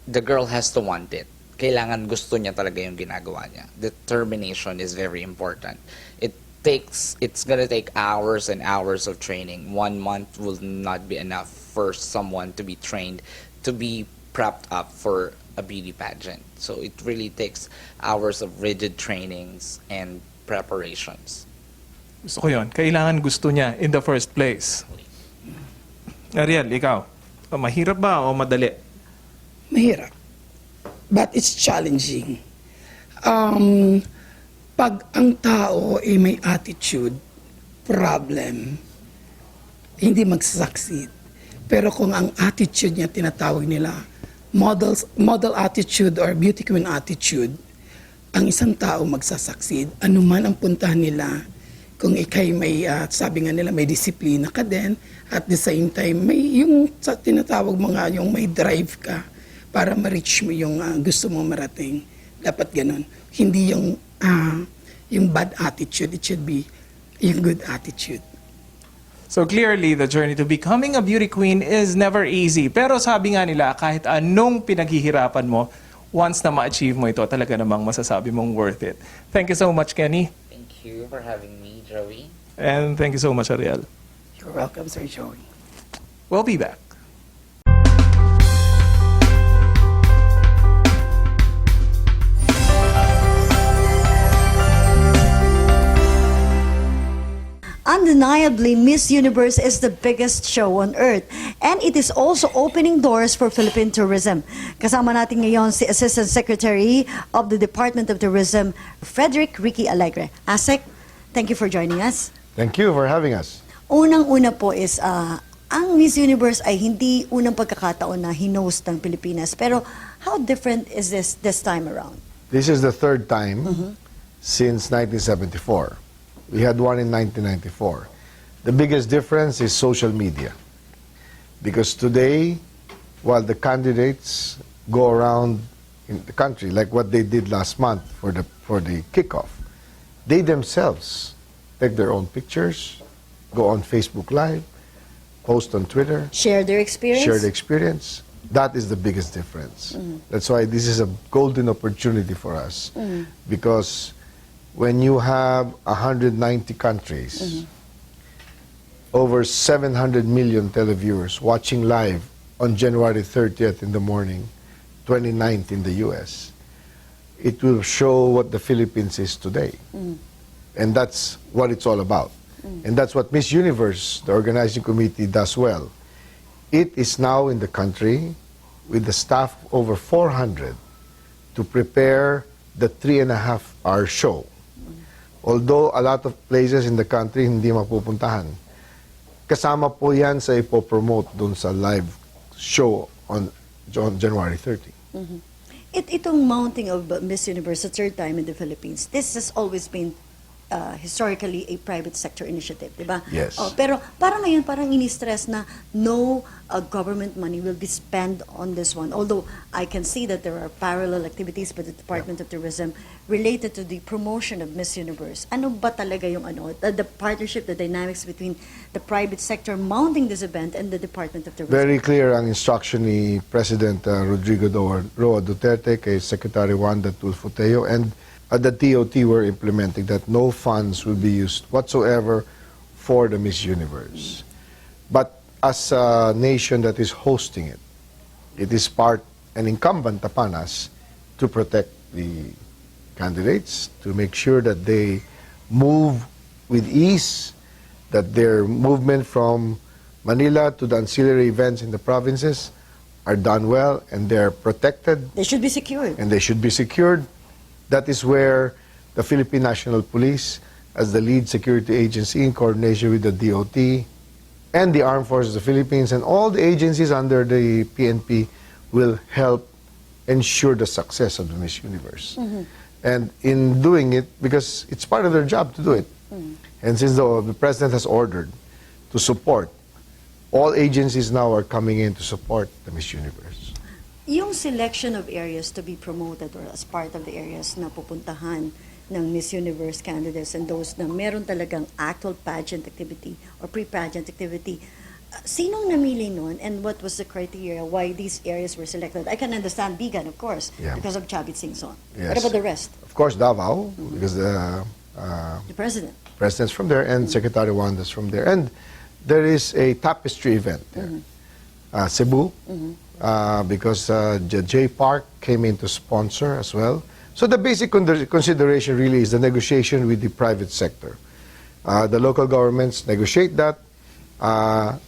the girl has to want it. Kailangan gusto niya talaga yung ginagawa niya. Determination is very important. It's gonna take hours and hours of training. 1 month will not be enough for someone to be trained, to be prepped up for a beauty pageant. So it really takes hours of rigid trainings and preparations. Gusto ko yun. Kailangan gusto niya in the first place. Ariel, ikaw. Mahirap ba o madali? Mahirap. But it's challenging. Pag ang tao ay may attitude, problem, hindi mag-succeed. Pero kung ang attitude niya tinatawag nila, model attitude or beauty queen attitude, ang isang tao magsasucceed, anuman ang puntahan nila, kung ikay may, sabi nga nila, may disiplina ka din, at the same time, may yung sa tinatawag mga, yung may drive ka para ma-reach mo yung gusto mo marating. Dapat ganun. Hindi yung bad attitude, it should be yung good attitude. So clearly, the journey to becoming a beauty queen is never easy. Pero sabi nga nila, kahit anong pinaghihirapan mo, once na ma-achieve mo ito, talaga namang masasabi mong worth it. Thank you so much, Kenny. Thank you for having me, Joey. And thank you so much, Ariel. You're welcome, Sir Joey. We'll be back. Undeniably, Miss Universe is the biggest show on earth, and it is also opening doors for Philippine tourism. Kasama natin ngayon si Assistant Secretary of the Department of Tourism, Frederick Ricky Alegre. Asek, thank you for joining us. Thank you for having us. Unang-una po is, ang Miss Universe ay hindi unang pagkakataon na hinost ng Pilipinas. Pero how different is this time around? This is the third time since 1974. We had one in 1994. The biggest difference is social media. Because today, while the candidates go around in the country, like what they did last month for the kickoff, they themselves take their own pictures, go on Facebook Live, post on Twitter, Share their experience? share the experience. That is the biggest difference. That's why this is a golden opportunity for us. Because when you have 190 countries, over 700 million televiewers watching live on January 30th in the morning, 29th in the US, it will show what the Philippines is today. And that's what it's all about. And that's what Miss Universe, the organizing committee, does well. It is now in the country with the staff over 400 to prepare the 3.5-hour show. Although a lot of places in the country hindi mapupuntahan, kasama po yan sa ipopromote dun sa live show on January 30. Itong mounting of Miss Universe, the third time in the Philippines, this has always been historically a private sector initiative, di ba? Yes. Pero parang ngayon, parang ini-stress na no government money will be spent on this one. Although I can see that there are parallel activities by the Department of Tourism related to the promotion of Miss Universe. Ano ba talaga yung the partnership, the dynamics between the private sector mounting this event and the Department of Tourism? Very clear ang instruction ni President Rodrigo Roa Duterte kay Secretary Wanda Tulfo-Teo, and at the TOT we're implementing that no funds will be used whatsoever for the Miss Universe. But as a nation that is hosting it, it is part and incumbent upon us to protect the candidates, to make sure that they move with ease, that their movement from Manila to the ancillary events in the provinces are done well and they're protected. They should be secured. And they should be secured. That is where the Philippine National Police, as the lead security agency in coordination with the DOT and the Armed Forces of the Philippines and all the agencies under the PNP, will help ensure the success of the Miss Universe. And in doing it, because it's part of their job to do it, and since the President has ordered to support, all agencies now are coming in to support the Miss Universe. Yung selection of areas to be promoted or as part of the areas na pupuntahan ng Miss Universe candidates and those na meron talagang actual pageant activity or pre-pageant activity, sinong namili nun and what was the criteria why these areas were selected? I can understand Bigan, of course, Yeah. because of Chavit Singson. Yes. What about the rest? Of course, Davao, because The President. President's from there and Secretary Wanda's from there. And there is a tapestry event there. Cebu, because J Park came in to sponsor as well. So the basic consideration really is the negotiation with the private sector. The local governments negotiate that.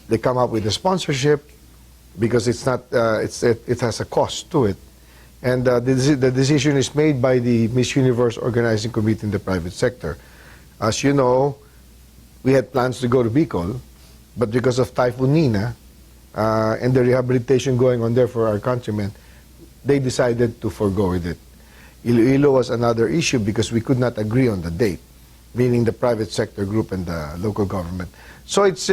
They come up with the sponsorship because it's not, it has a cost to it. And the decision is made by the Miss Universe Organizing Committee in the private sector. As you know, we had plans to go to Bicol, but because of Typhoon Nina and the rehabilitation going on there for our countrymen, they decided to forgo with it. Iloilo was another issue because we could not agree on the date, meaning the private sector group and the local government. So it's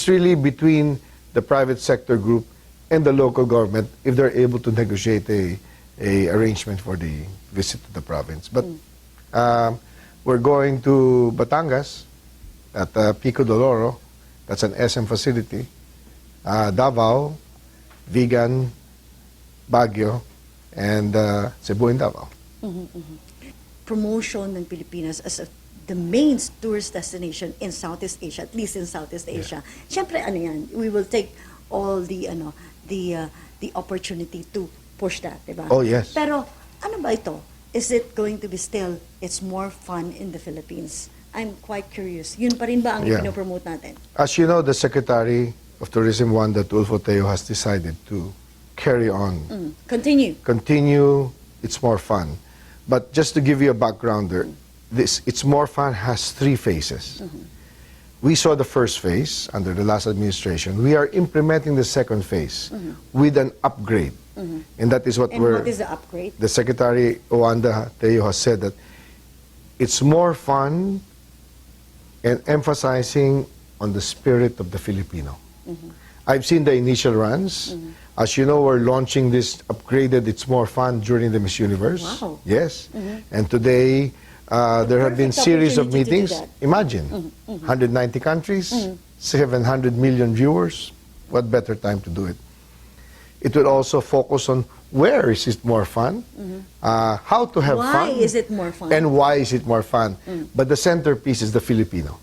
really between the private sector group and the local government if they're able to negotiate a arrangement for the visit to the province. But we're going to Batangas at Pico de Oro. That's an SM facility. Davao, Vigan, Baguio, and Cebu and Davao. Promotion ng Pilipinas as the main tourist destination in Southeast Asia, at least in Southeast Asia. Siyempre, ano yan, we will take all the opportunity to push that, di ba? Oh, yes. Pero, ano ba ito? Is it going to be still, it's more fun in the Philippines? I'm quite curious. Yun pa rin ba ang Yeah. pinopromote natin? As you know, the Secretary of Tourism, Wanda Tulfo-Teo, has decided to carry on, Continue. It's More Fun. But just to give you a background there, this It's More Fun has 3 phases. We saw the first phase under the last administration. We are implementing the second phase with an upgrade. And that is what And what is the upgrade? the Secretary Wanda Teo has said that it's more fun and emphasizing on the spirit of the Filipino. I've seen the initial runs. As you know, we're launching this upgraded It's More Fun during the Miss Universe. Wow. Yes. And today, there have been perfect series of opportunity to do meetings. that. Imagine, 190 countries, 700 million viewers. What better time to do it? It will also focus on where is it more fun, how to have Why fun. is it more fun? And why is it more fun? But the centerpiece is the Filipino.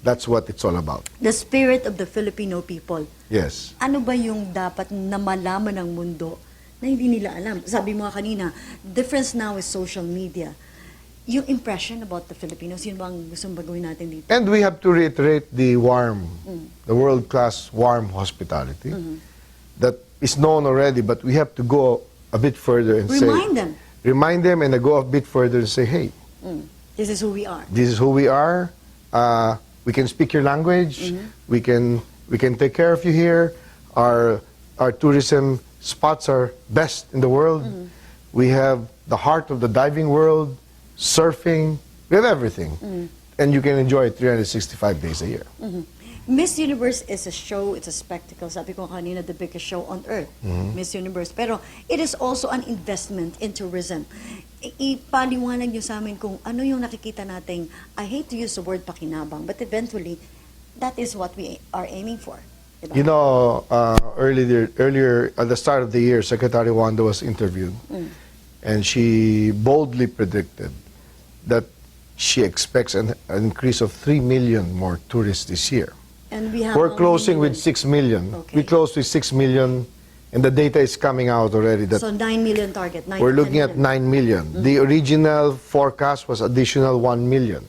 That's what it's all about. The spirit of the Filipino people. Yes. Ano ba yung dapat na malaman ng mundo na hindi nila alam? Sabi mo kanina, difference now is social media. Yung impression about the Filipinos, yun ba ang gustong baguhin natin dito? And we have to reiterate the the world-class warm hospitality that is known already, but we have to go a bit further and remind them and go a bit further and say, hey, This is who we are. this is who we are. We can speak your language. We can take care of you here. Our tourism spots are best in the world. We have the heart of the diving world, surfing. We have everything, and you can enjoy it 365 days a year. Miss Universe is a show, it's a spectacle. Sabi ko kanina, the biggest show on earth, Miss Universe. Pero it is also an investment in tourism. Ipaliwanag niyo sa amin kung ano yung nakikita nating, I hate to use the word pakinabang, but eventually, that is what we are aiming for. Diba? You know, earlier at the start of the year, Secretary Wanda was interviewed, and she boldly predicted that she expects an increase of 3 million more tourists this year. And we have We're how closing many with 6 million. Okay. We closed with 6 million, and the data is coming out already that So 9 million target. 9 we're to 10 looking at million. 9 million. The original forecast was additional 1 million.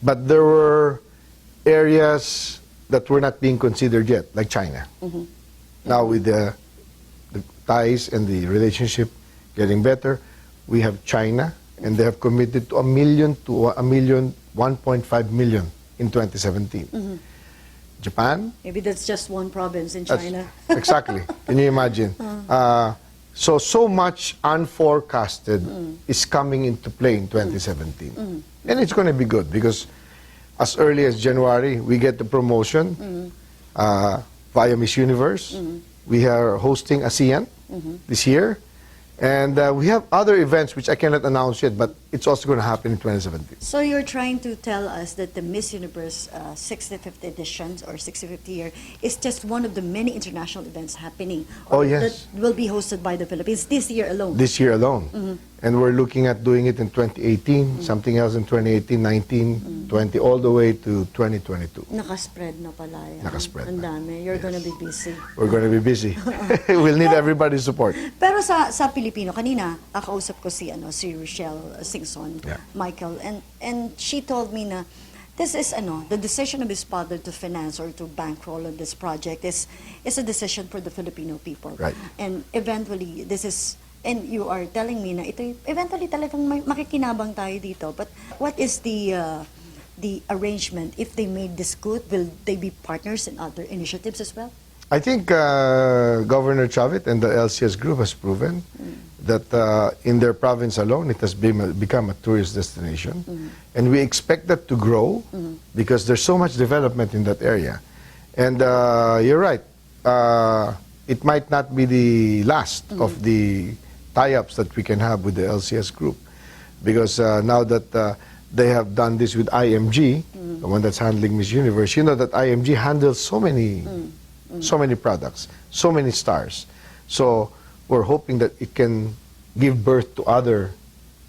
But there were areas that were not being considered yet, like China. Now with the ties and the relationship getting better, we have China, and they have committed to 1 million to 1.5 million in 2017. Japan, Maybe that's just one province in that's- China. exactly. Can you imagine? So much unforecasted is coming into play in 2017. And it's going to be good because as early as January, we get the promotion via Miss Universe. We are hosting ASEAN this year. And we have other events which I cannot announce yet, but it's also going to happen in 2017. So you're trying to tell us that the Miss Universe 65th edition or 65th year is just one of the many international events happening Oh, yes. that will be hosted by the Philippines this year alone. This year alone. And we're looking at doing it in 2018, something else in 2018, 19, 20, all the way to 2022. Nakaspread na pala yan. Nakaspread Ang na. dami. You're gonna be busy. We're going to be busy. We'll need everybody's support. Pero sa Pilipino, kanina, kakausap ko si Rochelle Singson, Yeah. Michael, and she told me na this is the decision of his father to finance or to bankroll on this project is a decision for the Filipino people. Right. And eventually, this is, and you are telling me na ito, eventually talagang makikinabang tayo dito. But what is the arrangement? If they made this good, will they be partners in other initiatives as well? I think Governor Chavit and the LCS group has proven that in their province alone, it has become a tourist destination. And we expect that to grow because there's so much development in that area. And you're right, it might not be the last of the tie-ups that we can have with the LCS group. Because now that they have done this with IMG, the one that's handling Miss Universe, you know that IMG handles so many products, so many stars. So we're hoping that it can give birth to other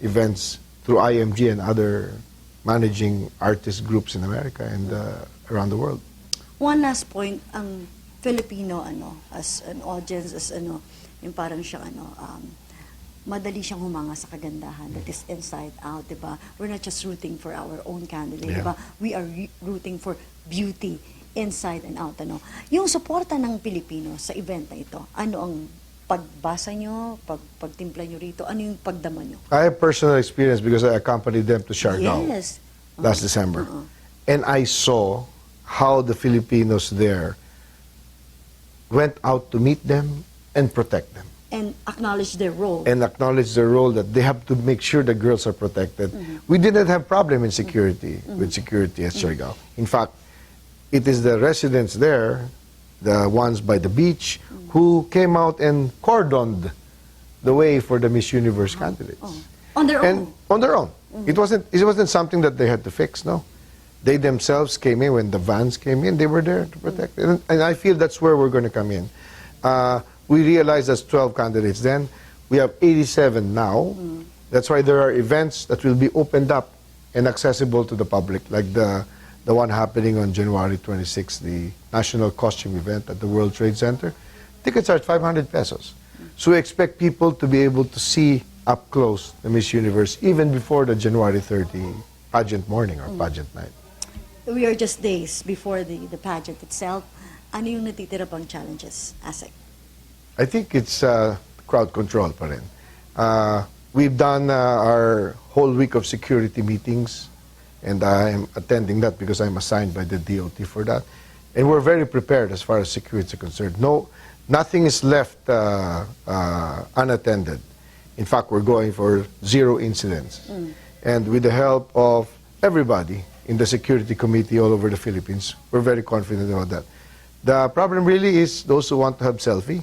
events through IMG and other managing artist groups in America and around the world. One last point, ang Filipino as an audience, as yung parang siya madali siyang humanga sa kagandahan that is inside out, diba? We're not just rooting for our own candidate, Yeah. diba? We are rooting for beauty inside and out, Yung suporta ng Pilipino sa event na ito, ano ang pagbasa nyo, pagtimpla nyo rito, ano yung pagdama nyo? I have personal experience because I accompanied them to Siargao Yes. last December. And I saw how the Filipinos there went out to meet them and protect them. And acknowledge their role. And acknowledge the role that they have to make sure the girls are protected. We didn't have problem in security, with security at Siargao. In fact, it is the residents there, the ones by the beach, who came out and cordoned the way for the Miss Universe candidates. On their And own. on their own. It wasn't something that they had to fix, no. They themselves came in when the vans came in. They were there to protect. And I feel that's where we're going to come in. We realized there's 12 candidates then. We have 87 now. That's why there are events that will be opened up and accessible to the public, like the one happening on January 26th, the National Costume Event at the World Trade Center. Tickets are at 500 pesos. So we expect people to be able to see up close the Miss Universe even before the January 30 pageant morning or pageant night. We are just days before the pageant itself. Ano yung natitira pang challenges, Asek? I think it's crowd control pa rin. We've done our whole week of security meetings, and I'm attending that because I'm assigned by the DOT for that. And we're very prepared as far as security is concerned. Nothing is left unattended. In fact, we're going for 0 incidents. And with the help of everybody in the security committee all over the Philippines, we're very confident about that. The problem really is those who want to have selfie.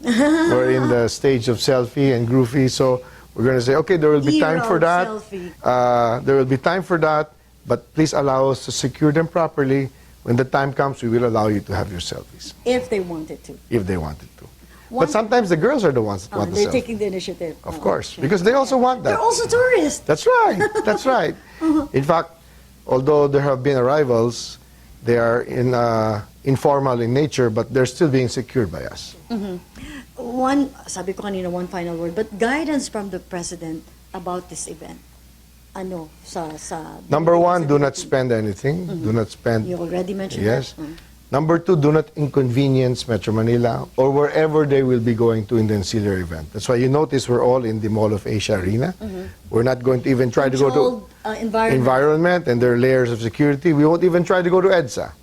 We're in the stage of selfie and groovy, so we're going to say, okay, there will be time for that. There will be time for that, but please allow us to secure them properly. When the time comes, we will allow you to have your selfies. If they wanted to. If they wanted to. But sometimes the girls are the ones that want the They're selfie. taking the initiative. Of course, because they also want that. They're also tourists. That's right. That's right. In fact, although there have been arrivals, they are informal in nature, but they're still being secured by us. Sabi ko kanina, one final word, but guidance from the President about this event. Ano, sa Number one, do not spend anything. Do not spend. You already mentioned Yes. that. Number two, do not inconvenience Metro Manila or wherever they will be going to in the ancillary event. That's why you notice we're all in the Mall of Asia arena. We're not going to even try to go to Controlled, environment, and there are layers of security. We won't even try to go to EDSA.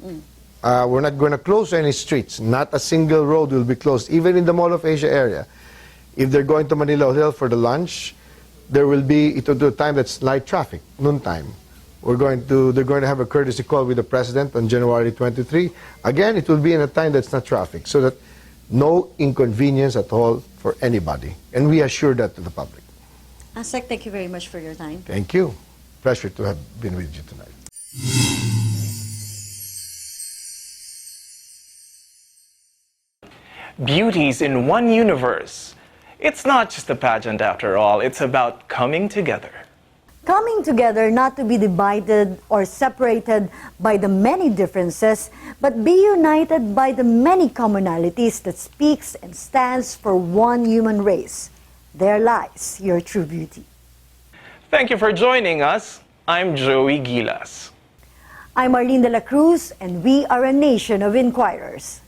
We're not going to close any streets. Not a single road will be closed, even in the Mall of Asia area. If they're going to Manila Hotel for the lunch, there will be a time that's light traffic, noon time. They're going to have a courtesy call with the President on January 23. Again, it will be in a time that's not traffic, so that no inconvenience at all for anybody. And we assure that to the public. Asek, thank you very much for your time. Thank you. Pleasure to have been with you tonight. Beauties in one universe. It's not just a pageant after all, it's about coming together. Coming together not to be divided or separated by the many differences, but be united by the many commonalities that speaks and stands for one human race. There lies your true beauty. Thank you for joining us. I'm Joey Gilas. I'm Arlene de la Cruz, and we are a nation of inquirers.